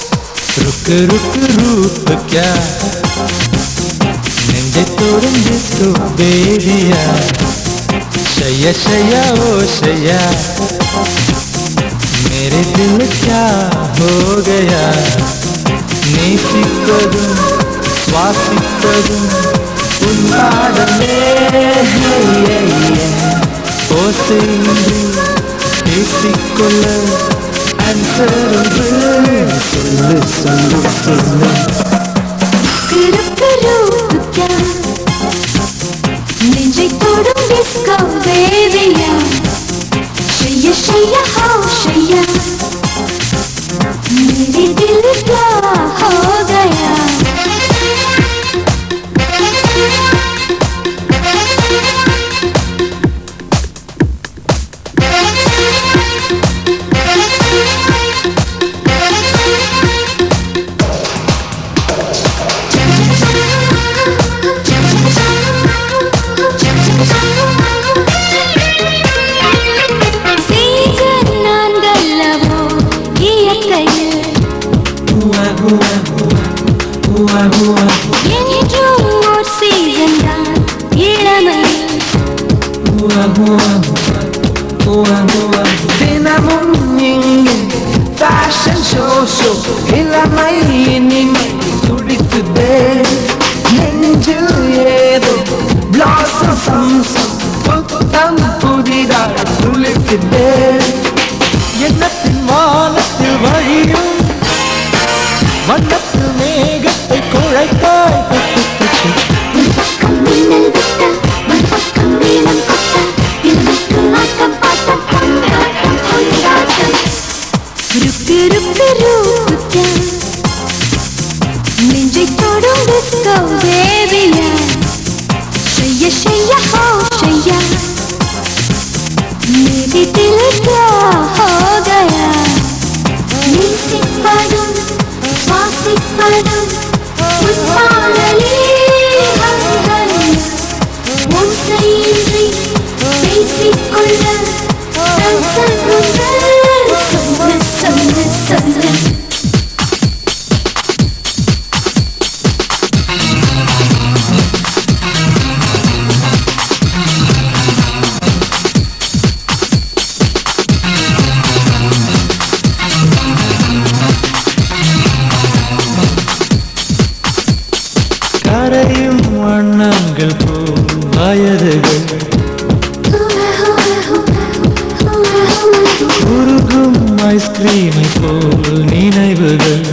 रुक रूप क्या निंदे तोड़न जिसको बेरिया शैया शैया ओ शैया मेरे दिल क्या हो गया நேசிப்பதும் சுவாசிப்பதும் உன் பாடலே ஓசையின்றி பேசிக்கொள்ள ஆன்சர் ஒன்று சொல்லு சொல்லு சொல்லு நெஞ்சை தொடும் டிஸ்கோ பேபியா ஷையா ஷையா ஹோ ஷையா मेरे दिल क्या हो गया தினமும் இங்கே ஃபேஷன் ஷோ இளமை இனிமை துடிக்குதே நெஞ்சில் ஏதோ பிளாசம் சம்சம் புத்தம் புதிதாக துளிக்குதே எண்ணத்தின் வானத்தில் வழியும் வண்ணத்து மேகத்தை குழைத்தாய் நெஞ்சை தொடும் டிஸ்கோ பேபியா ஷையா ஷையா ஹோ ஷையா मेरे दिल क्या हो गया நேசிப்பதும் சுவாசிப்பதும் உன் பாடலே ஓசையின்றி பேசிக்கொள்ள ஆன்சர் ஒன்று சொல்லு சொல்லு சொல்லு கரையும் வண்ணங்கள் போல் வயதுகள் உருகும் ஐஸ்கிரீமை போல் நினைவுகள்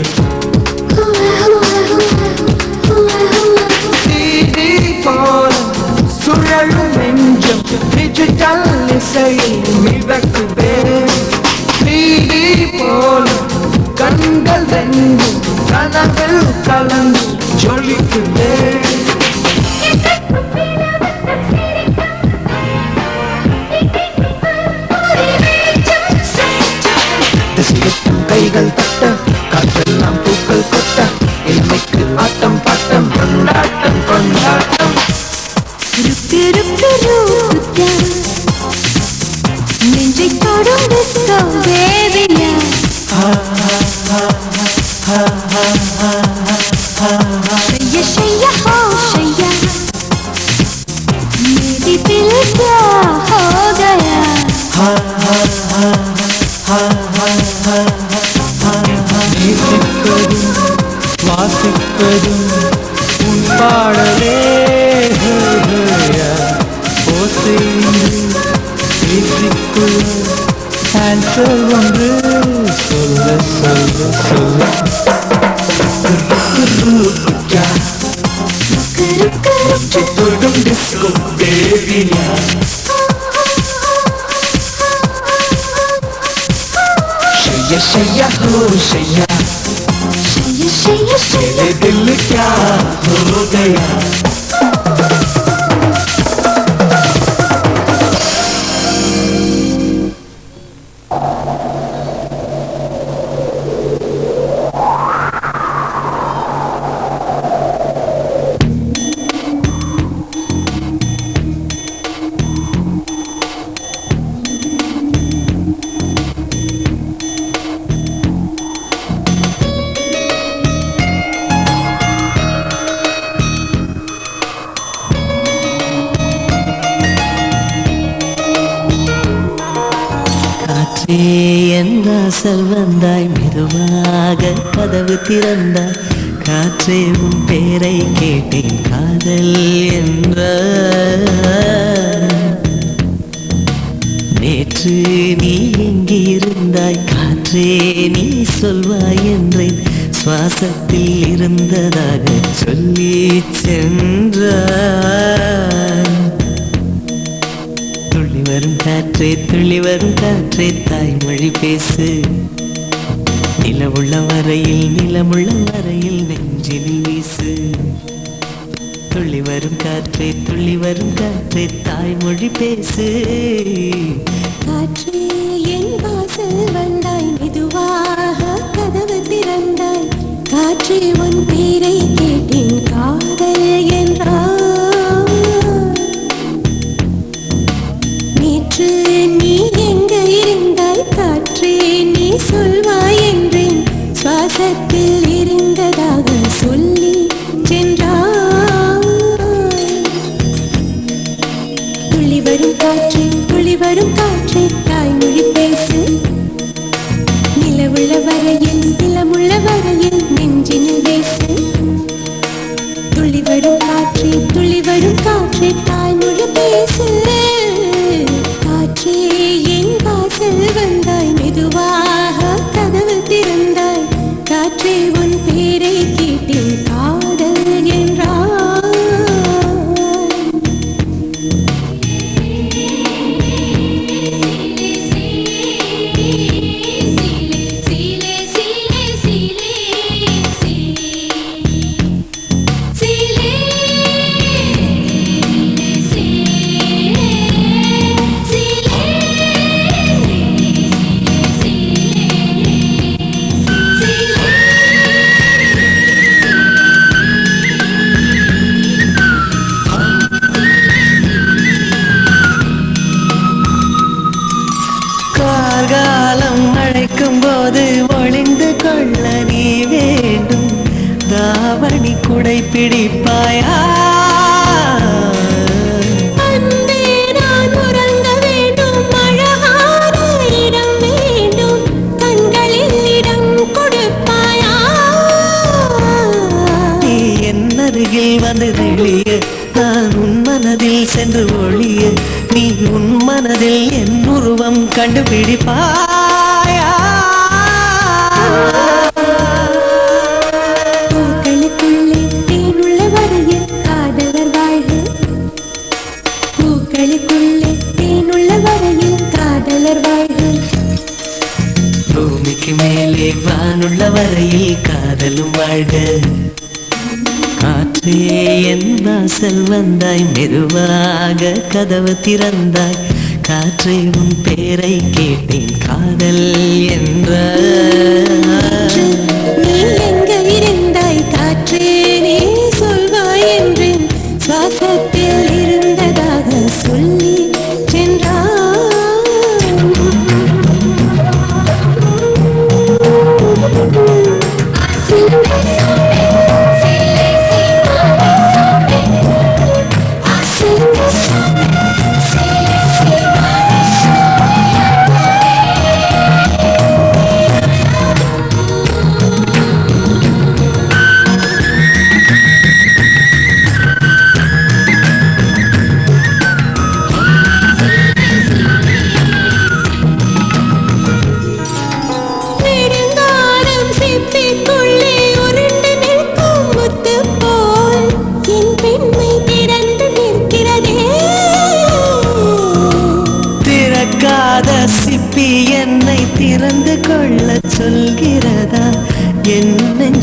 CD போல சுழலும் நெஞ்சம் டிஜிட்டல் இசையில் மிதக்குதே 3D போல கண்கள் ரெண்டும் கனவில் கலந்து ஜொலிக்குதே கைகள் தட்ட காற்றெல்லாம் பூக்கள் கொட்ட இளமைக்கு ஆட்டம் பாட்டம் கொண்டாட்டம் கொண்டாட்டம் நெஞ்சை தொடும் டிஸ்கோ பேபியா ஷையா ஷையா ஹோ ஷையா मेरे दिल क्या हो गया நேசிப்பதும் சுவாசிப்பதும் உன் பாடலே ஓசையின்றி பேசிக்கொள்ள ஆன்சர் ஒன்று சொல்ல சொல்ல சொல்ல தொடும் டிஸ்கோ பேபியா शैया शैया हो शैया शैया शैया शैया मेरे दिल क्या हो गया என் வாசல் வந்தாய் மெதுவாக கதவு திறந்தாய் காற்றே உன் பேரை கேட்டேன் காதல் என்ற நேற்று நீ எங்கே இருந்தாய் காற்றே நீ சொல்வாய் என்றேன் சுவாசத்தில் இருந்ததாக சொல்லி சென்றாய் துள்ளி வரும் காற்றே தாய்மொழி பேசு நிலமுள்ள வரையில் நெஞ்சினில் வீசு துள்ளி வரும் காற்றே தாய்மொழி பேசு காற்றே என் வாசல் வந்தாய் மெதுவாக கதவு திறந்தாய் காற்றே உன் பேரை கேட்டேன் காதல் என்றாய் நேற்று நீ எங்க இருந்தாய் காற்றே நீ சொல்வாய் என்றேன் சுவாசத்தில் இருந்ததாக சொல்லி சென்றாய் துள்ளி வரும் காற்றே தாய்மொழி பேசு நிலமுள்ள வரையில் நெஞ்சினில் பேசு துள்ளி வரும் காற்றே தாய்மொழி பேசு காற்றே என் வாசல் வந்தாய் மெதுவாக கதவு திறந்தாய் காற்றே உன் பேரை கேட்டேன் காதல் என்றாய் கார்காலம் அழைக்கும் போது ஒளிந்து கொள்ள நீ வேண்டும் தாவணி குடை பிடிப்பாயா அன்பே நான் உறங்க வேண்டும் அழகான இடம் வேண்டும் கண்களில் இடம் கொடுப்பாயா நீ என் அருகில் வந்து நெளிய நான் உன் மனதில் சென்று ஒளிய நீ உன் மனதில் என் உருவம் கண்டுபிடிப்பாயா பூக்களுக்குள்ளே தேனுள்ள வரையில் காதலர் வாழ்க பூக்களுக்குள்ளே தேனுள்ள வரையில் காதலர் வாழ்க பூமிக்கு மேலே வானுள்ள வரையில் காதலும் வாழ்க காற்றே என் வாசல் வந்தாய் மெதுவாக கதவு திறந்தாய் காற்றே உன் பேரை கேட்டேன் காதல் என்ற நீ எங்க இருந்தாய் காற்றே நீ சொல்வாய் என்றேன் சுவாசத்தில் இருந்ததாக சொல்லி சென்றாய்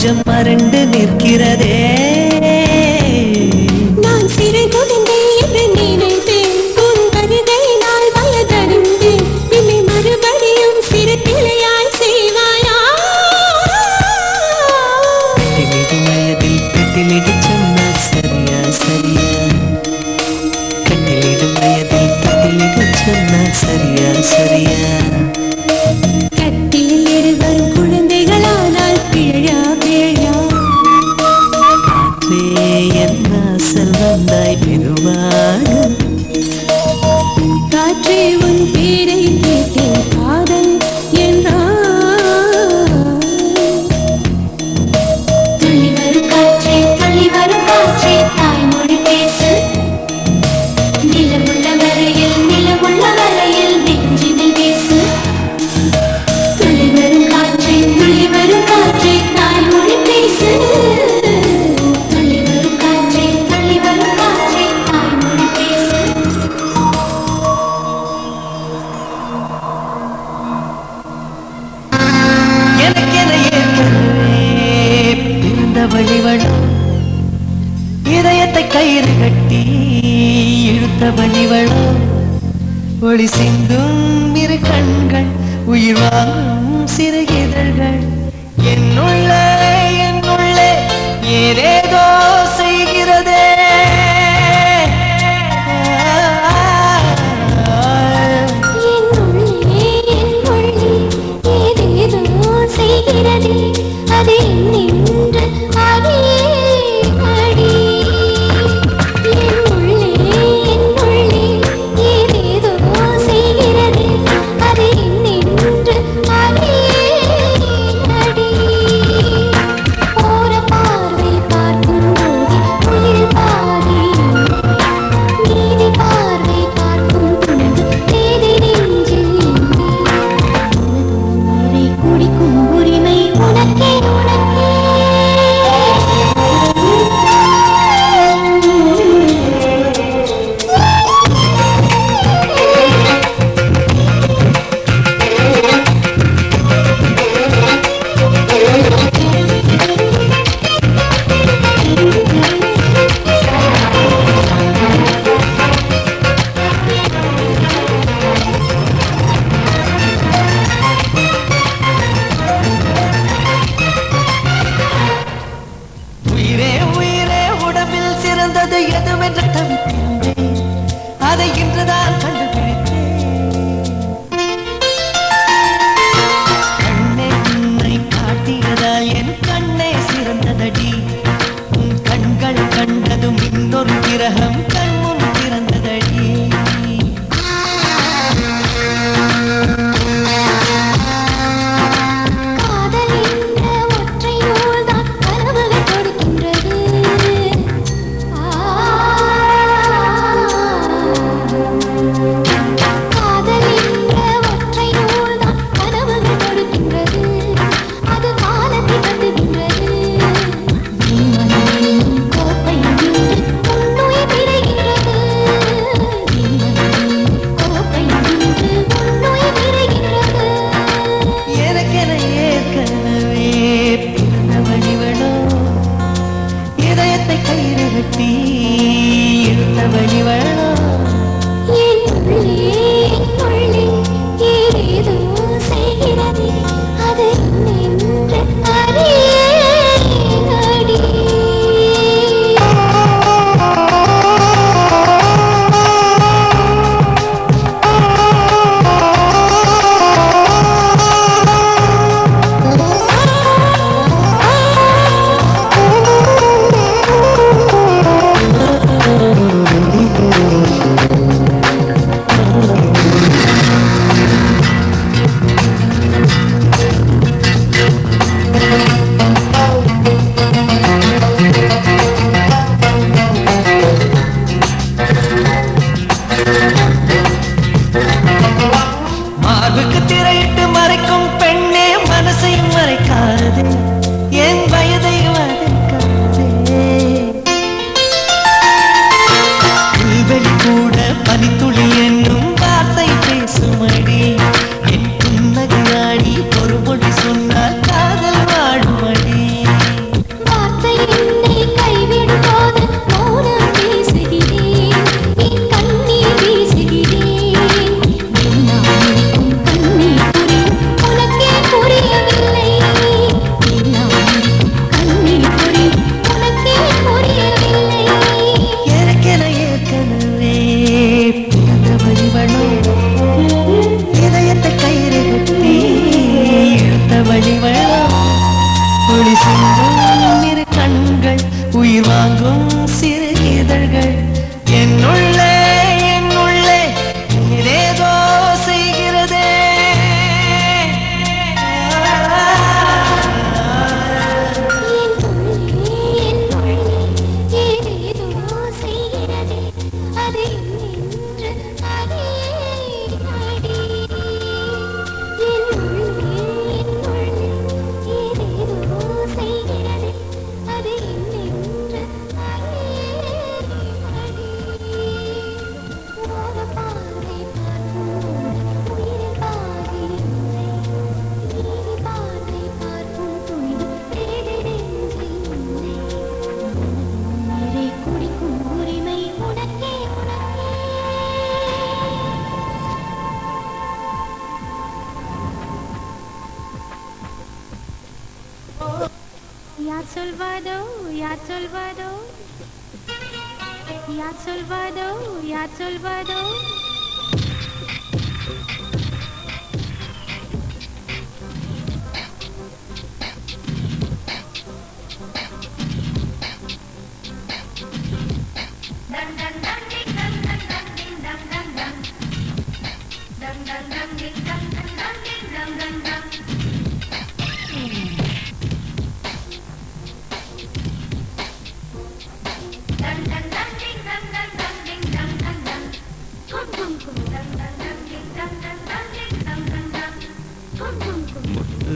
நெஞ்சம் மறண்டு நிற்கிறதே. நான் சிறை கொண்டேன் என்று நினைத்தேன், உன் வருகையினால் வயதறிந்தேன், என்னை மறுபடியும் சிறு பிள்ளையாய் செய்வாயா? கட்டிலிடும் வயதில் கட்டிலிடு சொன்னால் சரியா சரியா, கட்டிலிடும் வயதில் கட்டிலிடு சொன்னால் சரியா சரியா. கட்டிலில் இருவரும் குழந்தைகளானால் பிழையா பிழையா? காற்றே என் வாசல் வந்தாய் மெதுவாக, காற்றே உன் பேரை கேட்டேன் காதல் என்றாய். துள்ளி வரும் காற்றே தாய்மொழி பேசு, நிலமுள்ள வரையில் நெஞ்சினில் வீசு. துள்ளி வரும் காற்றே தாய்மொழி பேசு, துள்ளி வரும் காற்றே தாய்மொழி பேசு. எனக்கென ஏற்கனவே பிறந்த வழிவளம், இதயத்தை கயிறு கட்டி இழுத்த வழிவளம், ஒளி சிந்தும் இரு கண்கள், உயிர் வாங்கும் சிறு இதழ்கள், என்னுள்ளே ஏதேதோ செய்கிறதே. செய்கிறதே அது நின்று அடி அடி. என்னுள்ளே ஏதேதோ செய்கிறதே அது நின்று அடி அடி. ஓர பார்வை பார்க்கும் போது உயிர் பாதி, நீதி பார்வை பார்க்கும் பொழுது தேதி நெஞ்சில் உயிரை குடிக்கும் உரிமை உனக்கே உனக்கே. உயிரே உயிரே உடம்பில் சிறந்தது எதுவென்று தவிக்கின்றேன், அதை இன்றுதான் கண்டுபிடித்தேன். கண்ணே உன்னை காட்டியதால் என் கண்ணே சிறந்ததடி, உன் கண்கள் கண்டதும் இன்னொரு கிரகம் கண்முன் திறந்ததடி. காதல் என்ற ஒற்றை நூல்தான் கனவுகள் கொடுக்கின்றது. காதல் என்ற ஒற்றை நூல்தான் கனவுகள் கொடுக்கின்றது, அது காலத்தை கட்டுகின்றது. நீ மனதில் கோப்பை நின்று உன்னுயிர் பிறகு சொல்வதோ யார் சொல்வதோ யார் சொல்வதோ யார் சொல்வதோ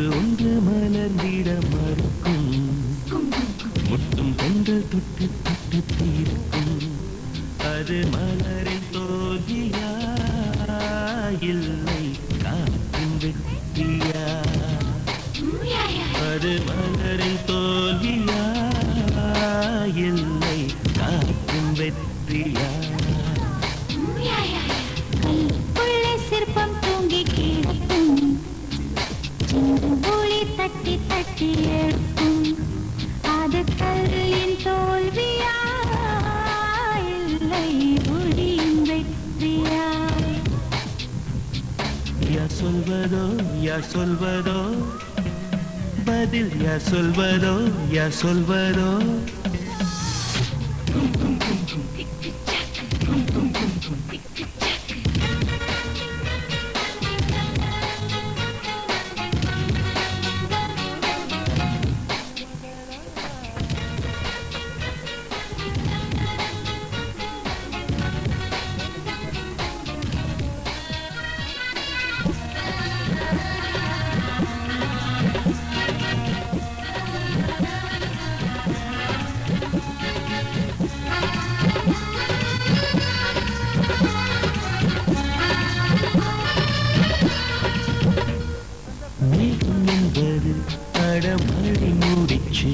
ஒன்று மலர்ந்திட மறுக்கும் முட்டும் பெண்கள் தொட்டு தொட்டு தீர்க்கும் அது மலரின் தோல்வியா இல்லை காற்றின் வெற்றியா அது மலரின் தோல்வியா இல்லை காற்றின் வெற்றியா கைக்குள்ளே சிற்பம் தூங்கி கிடக்கும் ஒளி தட்டி தட்டி எடுக்கும் அது கல்லின் தோல்வியா இல்லை ஒளியின் வெற்றியா யார் சொல்வதோ யார் சொல்வதோ பதில் யார் சொல்வதோ யார் சொல்வதோ என்பது அடமழை மூடிச்சு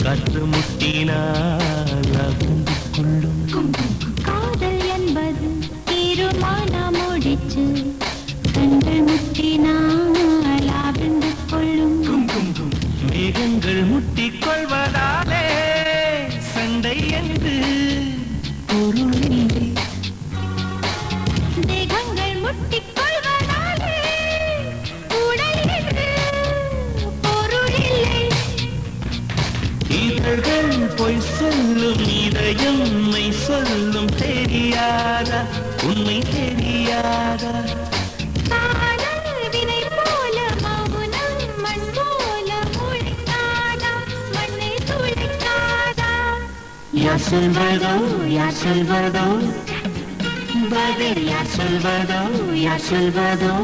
காற்று முட்டினால் அவிழ்ந்து கொள்ளும் காதல் என்பது தீருமானம் முடிச்சு கண்கள் முட்டினால் அவிழ்ந்து கொள்ளும் மேகங்கள் முட்டிக் கொள்வதாலே சண்டை என்று பொருள் இல்லை தேகங்கள் முட்டிக் கொள்வதாலே உடல் என்று பொருள் இல்லை இதழ்கள் பொய் சொல்லும் இதயம் மெய் சொல்லும் தெரியாதா உண்மை தெரியாதா காதல் விதை போல மௌனம் மண் போல முளைக்காதா மண்ணை துளைக்காதா யார் சொல்வதோ யார் சொல்வதோ பதில் யார் சொல்வதோ யார் சொல்வதோ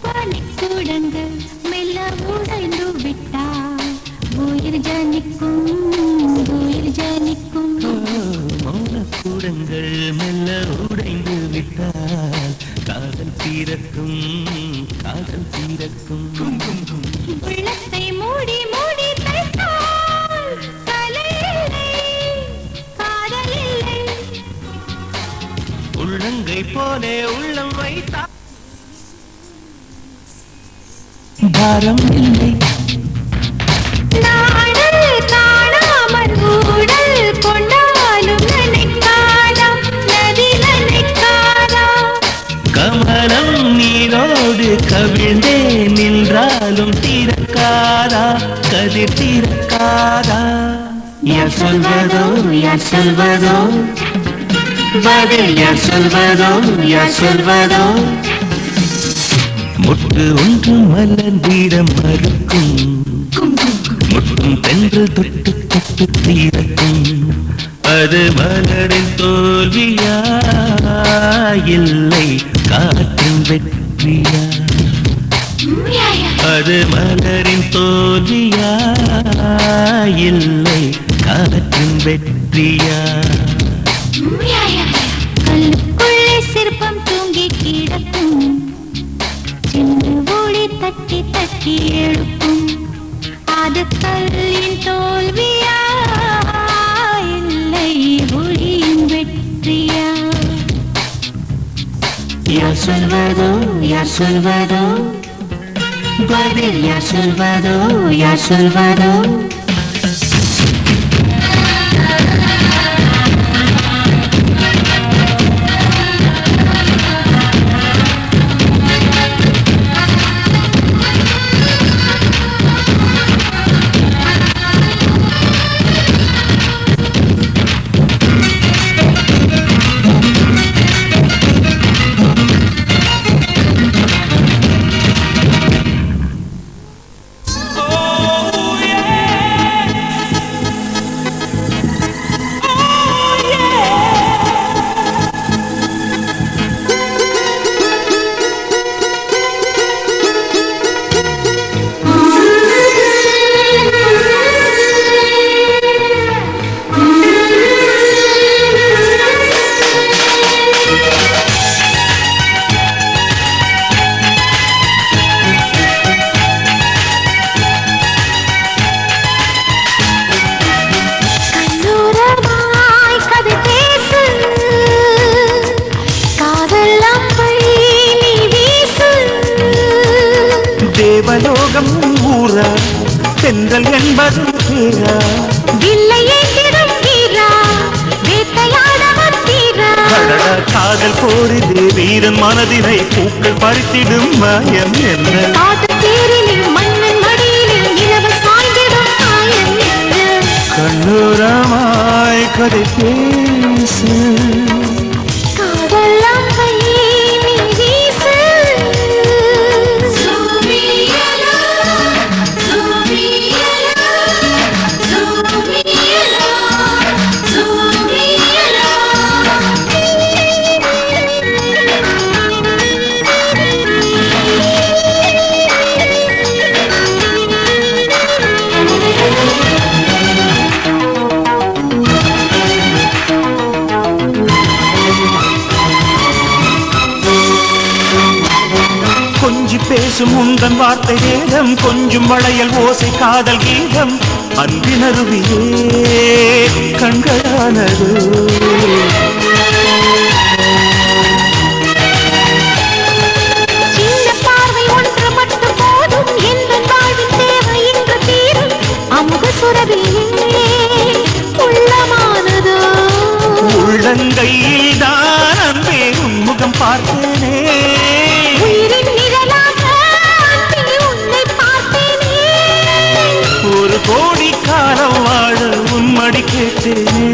பனிக்கூடங்கள் மெல்ல உடைந்து விட்டால் உயிர் ஜனிக்கும் உயிர் ஜனிக்கும் மௌனக்கூடங்கள் மெல்ல உடைந்து விட்டால் காதல் தீரக்கும் காதல் தீரக்கும் உள்ளத்தை மூடி மூடி தைத்தால் கலை இல்லை காதல் இல்லை உள்ளங்கை போலே உள்ளம் வைத்தால் பாரம் இல்லை நாடல் காணாமல் ஊடல் கொண்டாலும் நினைக்காதா நதி நினைக்காதா கமலம் நீரோடு கவிழ்ந்தே நின்றாலும் தீரக்காதா கதிர் தீரக்காதா யார் சொல்வதோ யார் சொல்வதோ பதில் யார் சொல்வதோ யார் சொல்வதோ முட்டு ஒன்று மலர்ந்திட மறுக்கும் முட்டும் தென்றல் தொட்டு தொட்டு தீரக்கும் அது மலரின் தோல்வியா இல்லை காற்றின் வெற்றியா அது மலரின் தோல்வியா இல்லை காற்றின் வெற்றியா? கல்லுக்குள்ளே சிற்பம் தூங்கி கிடக்கும், சின்ன ஒளி தட்டி தட்டி எழுப்பும். அது கல்லின் தோல்வியா இல்லை ஒளியின் வெற்றியா? யார் சொல்வதோ யார் சொல்வதோ பதில் யார் சொல்வதோ யார் சொல்வதோ? தேவலோகம் ஊரா தென்றல் என்பது பேரா? காதல் போரிதே வீரன் மனதினை பூக்கள் பறித்திடும் மாயம் என்ன? கண்ணூரமாய் கதை பேசு பேசும் உந்தன் வார்த்தை வேதம் கொஞ்சம் வளையல் ஓசை காதல் கீதம் அன்பினருவியே கண்களானது. சின்ன பார்வை ஒன்று மட்டும் போதும் என்ற வாழ்வின் தேவை இன்று தீரும். அமுக சுரபிலே உள்ளமானதோ உள்ளங்கையில் தான் அன்பே உன்முகம் பார்த்தேனே. ஒரு கோடி காலம் வாழ உன்மடி கேட்டேனே.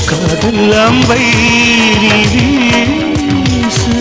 காதல் அம்பை வீசு.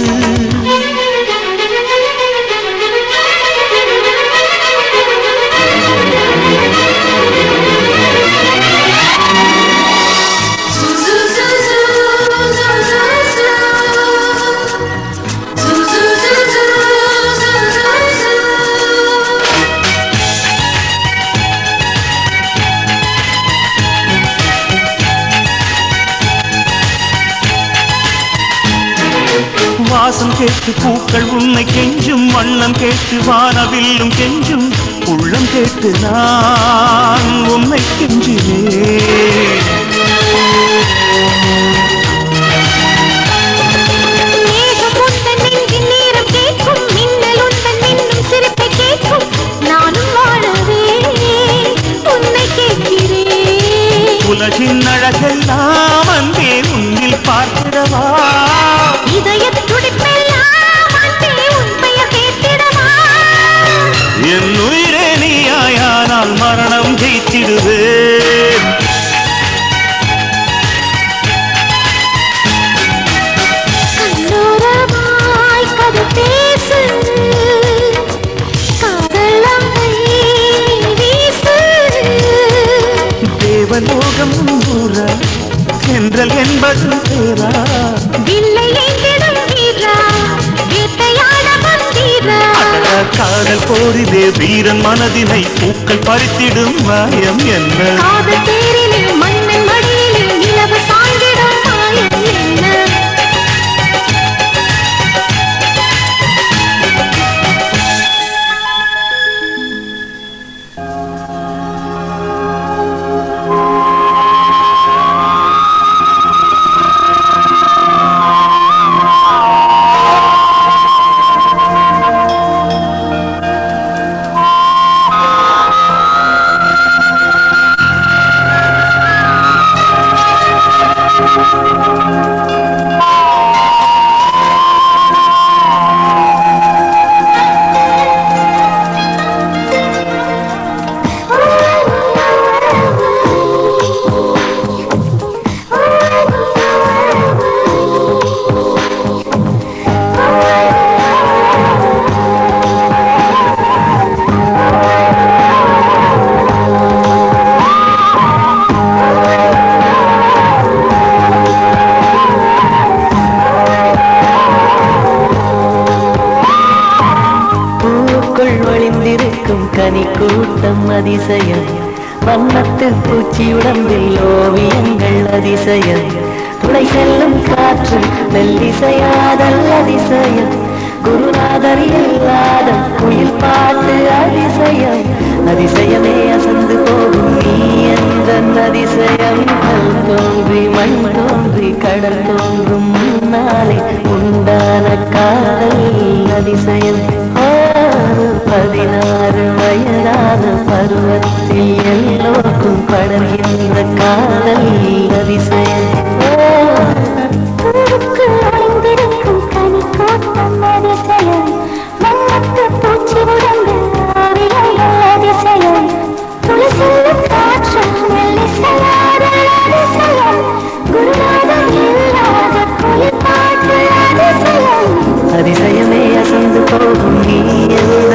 வாசம் கேட்டு பூக்கள் உன்னை கெஞ்சும், வண்ணம் கேட்டு வானவில்லும் கெஞ்சும், உள்ளம் கேட்டு நான் உன்னை கெஞ்சினேன். உலகின் அழகெல்லாம் அன்பே உன்னில் பார்க்கிறவா? என் உயிரே நீயாயானால் மரணம் ஜெயித்திடுவேன். தேவலோகம் தென்றல் என்பது பேரா வில்லை ஏந்திடும் வீரா வேட்டையாட வந்தீரா காதல் போரிலே வீரன் மனதினை பூக்கள் பறித்திடும் மாயம் என்ன காதல் தேரிலே மண்ணின் மடியிலே நிலவு சாய்ந்திடும் மாயம் என்ன கனிக்கூட்டம் அதிசயம் வண்ணத்து பூச்சி உடம்பில் ஓவியங்கள் அதிசயம் துளை செல்லும் காற்று மெல்லிசையாதல் அதிசயம் குருநாதர் இல்லாத குயில் பாட்டு அதிசயம் அதிசயமே அசந்து போகும் நீ என்ற அதிசயம் கல் தோன்றி மண் தோன்றி கடல் தோன்றும் முன்னாலே உண்டான காதல் அதிசயம் 16 வயதான பருவத்தில் எல்லோருக்கும் படர்கின்ற காதல் அதிசயம் அதிசயம் வண்ணத்து பூச்சி உடம்பு அதிசயம் துளி செல்லும் காற்று மெல்லிசையாதல் அதிசயம் குருநாதர் இல்லாத குயில் பாட்டு அதிசயம் அதிசயமே அசந்து போகும் நீ எந்த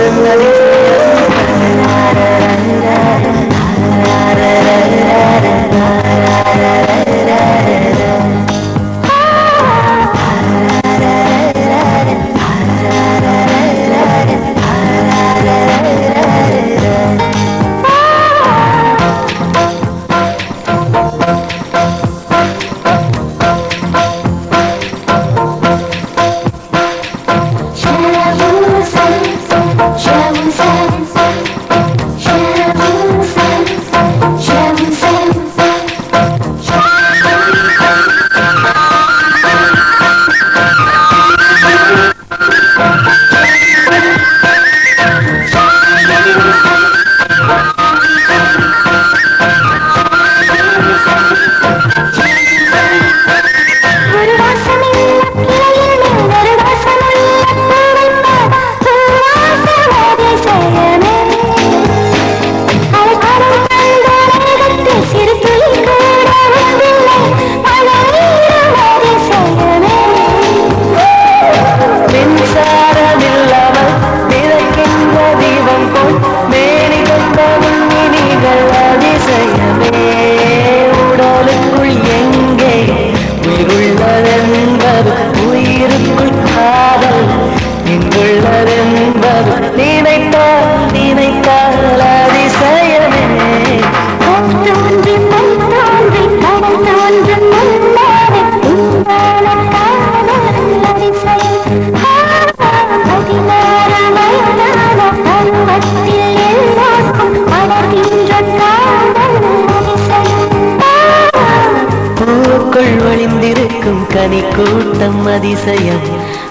கனிக்கூட்டம் அதிசயம்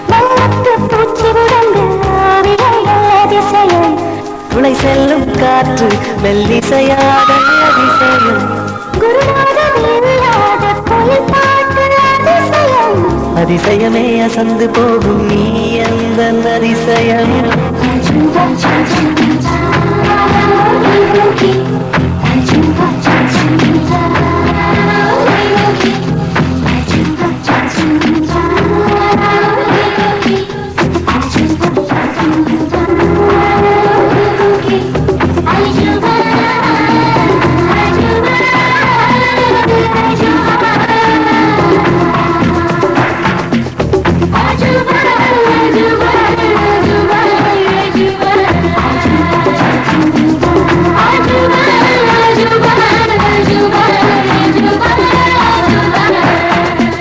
வண்ணத்து பூச்சி உடம்பு அதிசயம் துளை செல்லும் காற்று மெல்லிசையாதல் அதிசயம் குருநாதர் இல்லாத குயில் பாட்டு அதிசயம் அதிசயமே அசந்து போகும் நீ எந்த அதிசயம்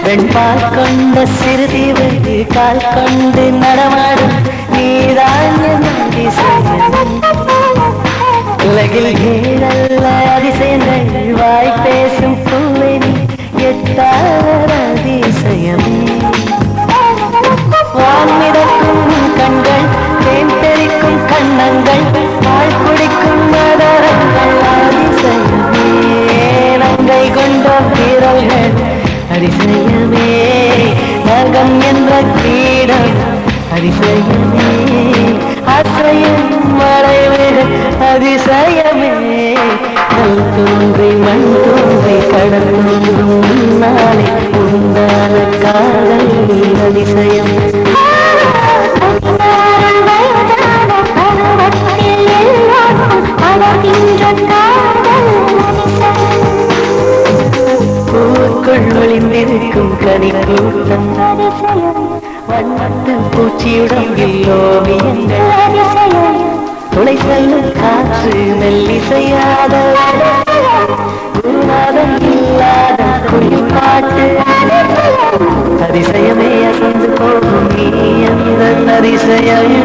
வெண்பால் கொண்ட சிறுதீவு கால் கொண்டு நடமாடும் நீதான் என் அதிசயம். உலகில் ஏழல்ல அதிசயங்கள் வாய் பேசும் பூவை நீ எட்டாத அதிசயம். வான்மிதக்கும் கண்கள் தேன் தெறிக்கும் கண்ணங்கள் பால் குடிக்கும் மதரங்கள் அதிசயமே. நங்கை கொண்ட வீரர்கள் அதிசயமே. நகம் என்ற கீடம் அதிசயமே. அசையும் மறைவுகள் அதிசயமே. கல் தோன்றி மண் தோன்றி கடல் தோன்றும் முன்னாலே உண்டான காதல் அதிசயம். பூக்குள் ஒளிந்திருக்கும் கனி கூட்டம் வண்ணத்து பூச்சியுடன் ஓவியங்கள் துளை செல்லும் காற்று மெல்லிசையாத குருநாதம் இல்லாத குயில் பாட்டு அதிசயமே. அசந்து போகும் நீ அந்த அதிசயம்.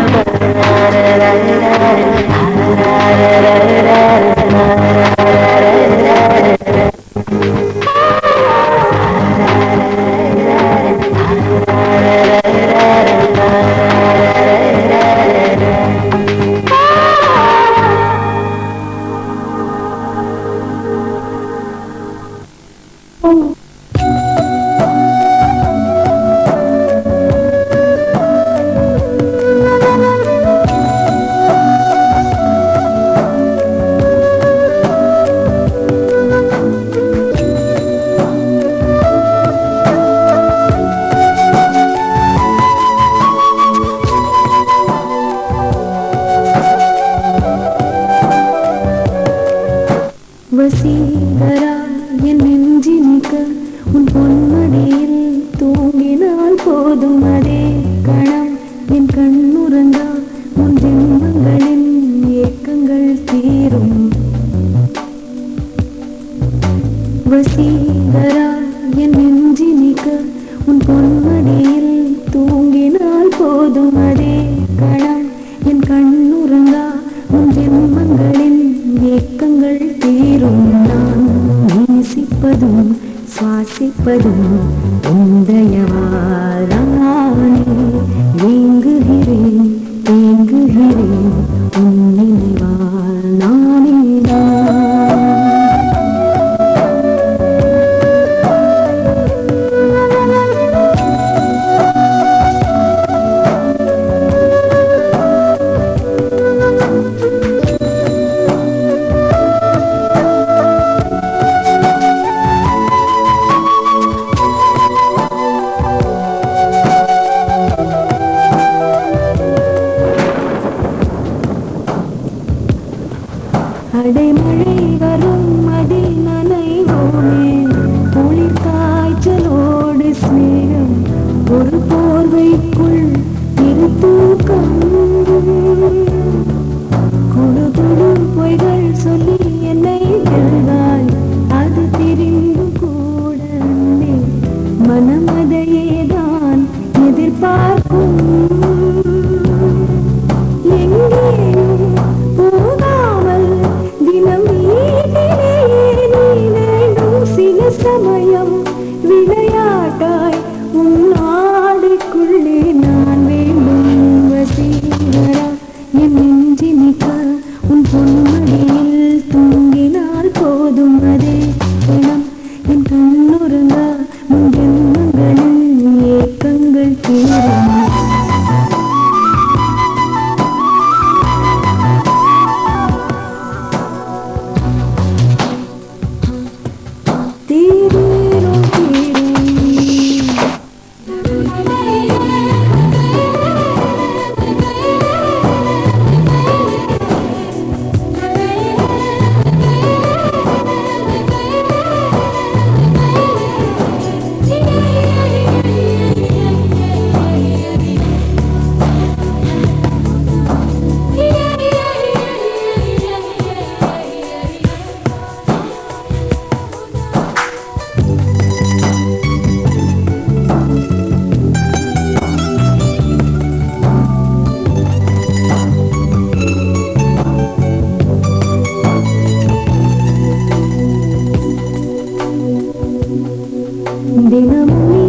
வசீகரா என் நெஞ்சினிக்க உன் பொன்மடியில் தூங்கினால் போதும் அதே கணம் என் கண்ணுறங்கா உன் ஜென்மங்களின் ஏக்கங்கள் தீரும். வசீகரா என் நெஞ்சினிக்க உன் பொன்மடியில் தூங்கினால் போதும் அதே கணம் என் கண்ணுறங்கா உன் ஜென்மங்களின் ஏக்கங்கள் தீரும். நான் நேசிப்பதும் சுவாசிப்பதும் உந்தயவாரானே. ஏங்குகிறேன் தேங்குகிறேன் உன் நினைவால் நானே நான். தினமும்